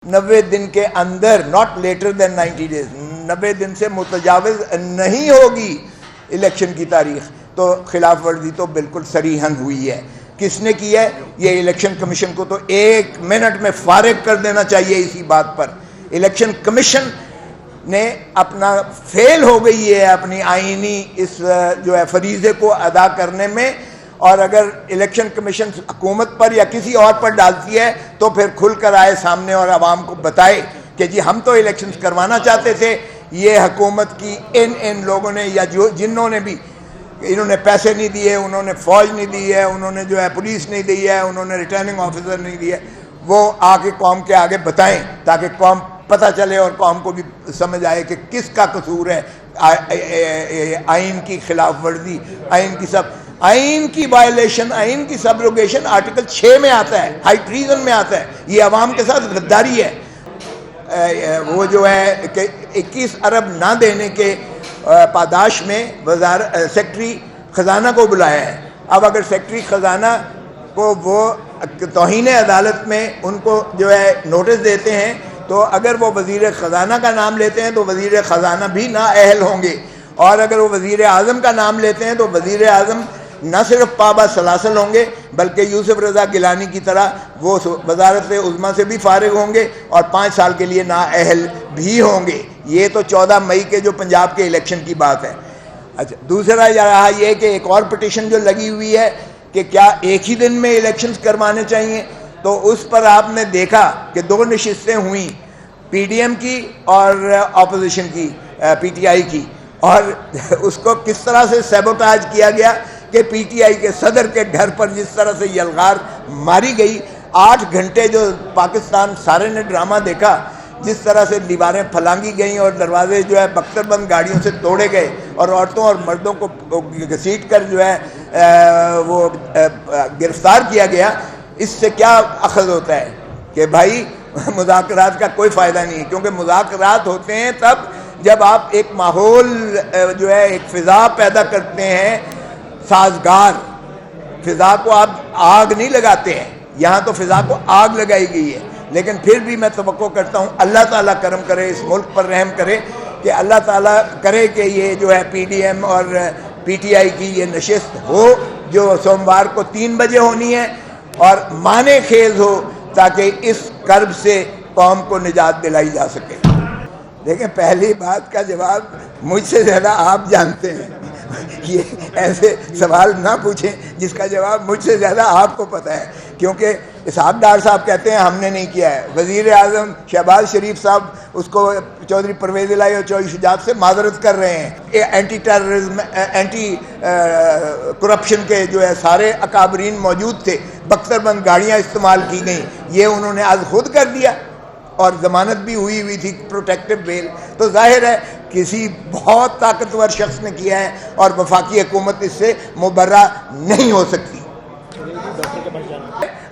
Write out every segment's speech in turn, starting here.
90 दिन के अंदर, नॉट लेटर देन 90 डेज, 90 दिन से मुतजाविज नहीं होगी इलेक्शन की तारीख, तो खिलाफ वर्जी तो बिल्कुल सरीहन हुई है। किसने की है? ये इलेक्शन कमीशन को तो 1 मिनट में फारिग कर देना चाहिए इसी बात पर। इलेक्शन कमीशन ने अपना फेल हो गई है अपनी आईनी इस जो है फरीज़े को अदा करने में, और अगर इलेक्शन कमीशन हुकूमत पर या किसी और पर डालती है तो फिर खुल कर आए सामने और आवाम को बताए कि जी हम तो इलेक्शंस करवाना चाहते थे, ये हुकूमत की इन लोगों ने या जो जिन्होंने भी इन्होंने पैसे नहीं दिए, उन्होंने फौज नहीं दी है, उन्होंने जो है पुलिस नहीं दी है, उन्होंने रिटर्निंग ऑफिसर नहीं दी है, वो आके कौम के आगे बताएं ताकि कौम पता चले और कौम को भी समझ आए कि किसका कसूर है आइन की खिलाफ वर्जी, आइन की वायलेशन, आइन की सबरोगेशन आर्टिकल 6 में आता है, हाई ट्रीजन में आता है। ये अवाम के साथ गद्दारी है। वो जो है कि 21 अरब ना देने के पादाश में सेक्रेटरी खजाना को बुलाया है। अब अगर सेक्रेटरी खजाना को वो तौहीन अदालत में उनको जो है नोटिस देते हैं, तो अगर वो वज़ीर ख़जाना का नाम लेते हैं तो वज़ीर ख़जाना भी नाअहल होंगे, और अगर वो वज़ीर आज़म का नाम लेते हैं तो वज़ीर आज़म न सिर्फ पाबा सलासल होंगे बल्कि यूसुफ रज़ा गिलानी की तरह वो वज़ारत उज़्मा से भी फारिग होंगे और 5 साल के लिए नाअहल भी होंगे। ये तो 14 मई के जो पंजाब के इलेक्शन की बात है। अच्छा, दूसरा रहा ये कि एक और पिटीशन जो लगी हुई है कि क्या एक ही दिन में इलेक्शंस करवाने चाहिए, तो उस पर आपने देखा कि 2 नशिस्तें हुई, पीडीएम की और अपोजिशन की पीटीआई की, और उसको किस तरह से सैबोटाज किया गया कि पीटीआई के सदर के घर पर जिस तरह से यलगार मारी गई। 8 घंटे जो पाकिस्तान सारे ने ड्रामा देखा, जिस तरह से दीवारें फलांगी गई और दरवाजे जो है बख्तरबंद गाड़ियों से तोड़े गए और औरतों और मर्दों को घसीट कर जो है वो गिरफ्तार किया गया, इससे क्या अखज़ होता है कि भाई मुज़ाकरात का कोई फ़ायदा नहीं है, क्योंकि मुज़ाकरात होते हैं तब जब आप एक माहौल जो है एक फ़िज़ा पैदा करते हैं, साजगार फ़िज़ा को आप आग नहीं लगाते हैं, यहाँ तो फ़िज़ा को आग लगाई गई है। लेकिन फिर भी मैं तवक्को करता हूँ अल्लाह ताला करम करे, इस मुल्क पर रहम करे कि अल्लाह ताला करे कि ये जो है पीडीएम और पीटीआई की ये नशिस्त हो जो सोमवार को 3 बजे होनी है और माने खेज हो, ताकि इस कर्ब से कौम को निजात दिलाई जा सके। देखें, पहली बात का जवाब मुझसे ज़्यादा आप जानते हैं। ये ऐसे सवाल ना पूछें जिसका जवाब मुझसे ज़्यादा आपको पता है, क्योंकि इसहाक डार साहब कहते हैं हमने नहीं किया है। वज़ीर आज़म शहबाज शरीफ साहब उसको चौधरी परवेज़ इलाही और चौधरी शुजात से माजरत कर रहे हैं। एंटी टेररिज्म, एंटी करप्शन के जो है सारे अकाबरीन मौजूद थे, बख्तरबंद गाड़ियाँ इस्तेमाल की गई, ये उन्होंने आज खुद कर दिया और ज़मानत भी हुई थी, प्रोटेक्टिव बेल। तो जाहिर है किसी बहुत ताकतवर शख्स ने किया है और वफाकी हुकूमत इससे मुबर्रा नहीं हो सकती।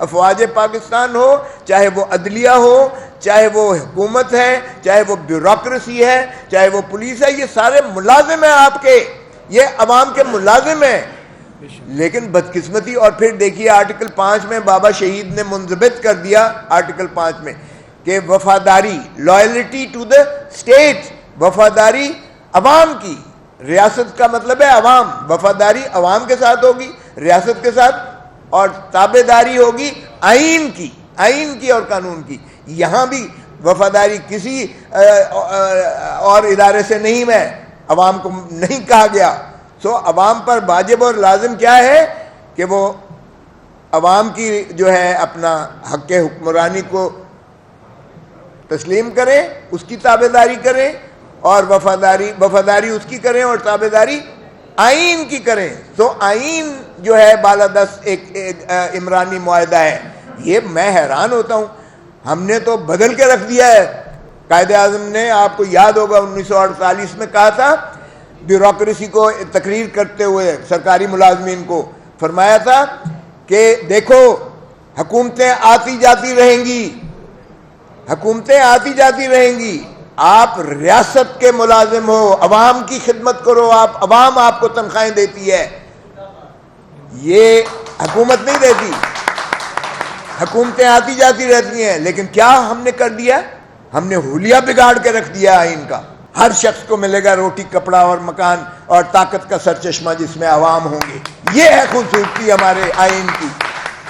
अफवाज पाकिस्तान हो, चाहे वो अदलिया हो, चाहे वो हुकूमत है, चाहे वो ब्यूरोक्रेसी है, चाहे वो पुलिस है, ये सारे मुलाजिम हैं आपके, ये अवाम के मुलाजिम हैं। लेकिन बदकिस्मती, और फिर देखिए आर्टिकल 5 में बाबा शहीद ने मुंजबित कर दिया आर्टिकल 5 में कि वफादारी, लॉयल्टी टू द स्टेट, वफादारी अवाम की, रियासत का मतलब है अवाम, वफादारी अवाम के साथ होगी, रियासत के साथ, और ताबेदारी होगी आइन की और कानून की। यहाँ भी वफादारी किसी और इदारे से नहीं, मैं अवाम को नहीं कहा गया। सो अवाम पर वाजिब और लाजिम क्या है कि वो अवाम की जो है अपना हक़ हुक्मरानी को तस्लीम करें, उसकी ताबेदारी करें, और वफादारी उसकी करें और ताबेदारी आइन की करें। तो आइन जो है बालादस्त एक इमरानी मुआहदा है। ये मैं हैरान होता हूँ, हमने तो बदल के रख दिया है। कायदे आज़म ने, आपको याद होगा 1948 में कहा था, ब्यूरोक्रेसी को तकरीर करते हुए सरकारी मुलाजमीन को फरमाया था कि देखो हुकूमतें आती जाती रहेंगी, आप रियासत के मुलाजिम हो, अवाम की खिदमत करो, आप अवाम आपको तनख्वाहें देती है, ये हुकूमत नहीं देती। حکومتیں آتی جاتی رہتی ہیں، لیکن کیا ہم نے کر دیا؟ ہم نے حلیہ بگاڑ کے رکھ دیا آئین کا۔ ہر شخص کو ملے گا روٹی، کپڑا اور مکان اور طاقت کا سرچشمہ جس میں عوام ہوں گے۔ یہ ہے خوبصورتی ہمارے آئین کی۔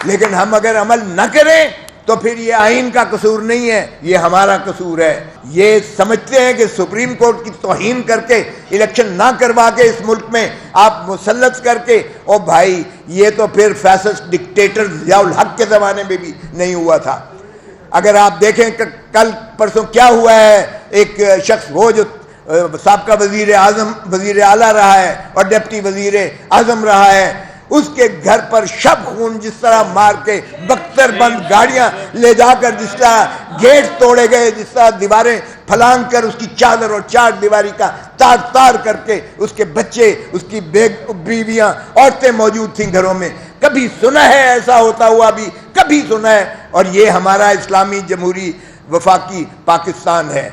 لیکن ہم اگر عمل نہ کریں تو پھر یہ آئین کا قصور نہیں ہے، یہ ہمارا قصور ہے۔ یہ سمجھتے ہیں کہ سپریم کورٹ کی توہین کر کے، الیکشن نہ کروا کے اس ملک میں آپ مسلط کر کے، او بھائی یہ تو پھر فیصلس ڈکٹیٹر ضیاء الحق کے زمانے میں بھی نہیں ہوا تھا۔ اگر آپ دیکھیں کہ کل پرسوں کیا ہوا ہے، ایک شخص وہ جو سابقہ وزیر اعلیٰ رہا ہے اور ڈپٹی وزیر اعظم رہا ہے، اس کے گھر پر شب خون جس طرح مار کے بختر بند گاڑیاں لے جا کر جس طرح گیٹ توڑے گئے، جس طرح دیواریں پھلانگ کر اس کی چادر اور چار دیواری کا تار تار کر کے اس کے بچے، اس کی بیویاں، عورتیں موجود تھیں گھروں میں۔ کبھی سنا ہے ایسا ہوتا ہوا؟ بھی کبھی سنا ہے؟ اور یہ ہمارا اسلامی جمہوری وفاقی پاکستان ہے،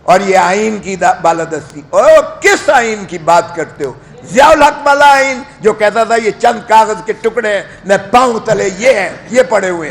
اور یہ آئین کی بالادستی۔ اور کس آئین کی بات کرتے ہو؟ ضیاء الحق والا آئین جو کہتا تھا یہ چند کاغذ کے ٹکڑے ہیں، میں پاؤں تلے یہ ہیں، یہ پڑے ہوئے ہیں۔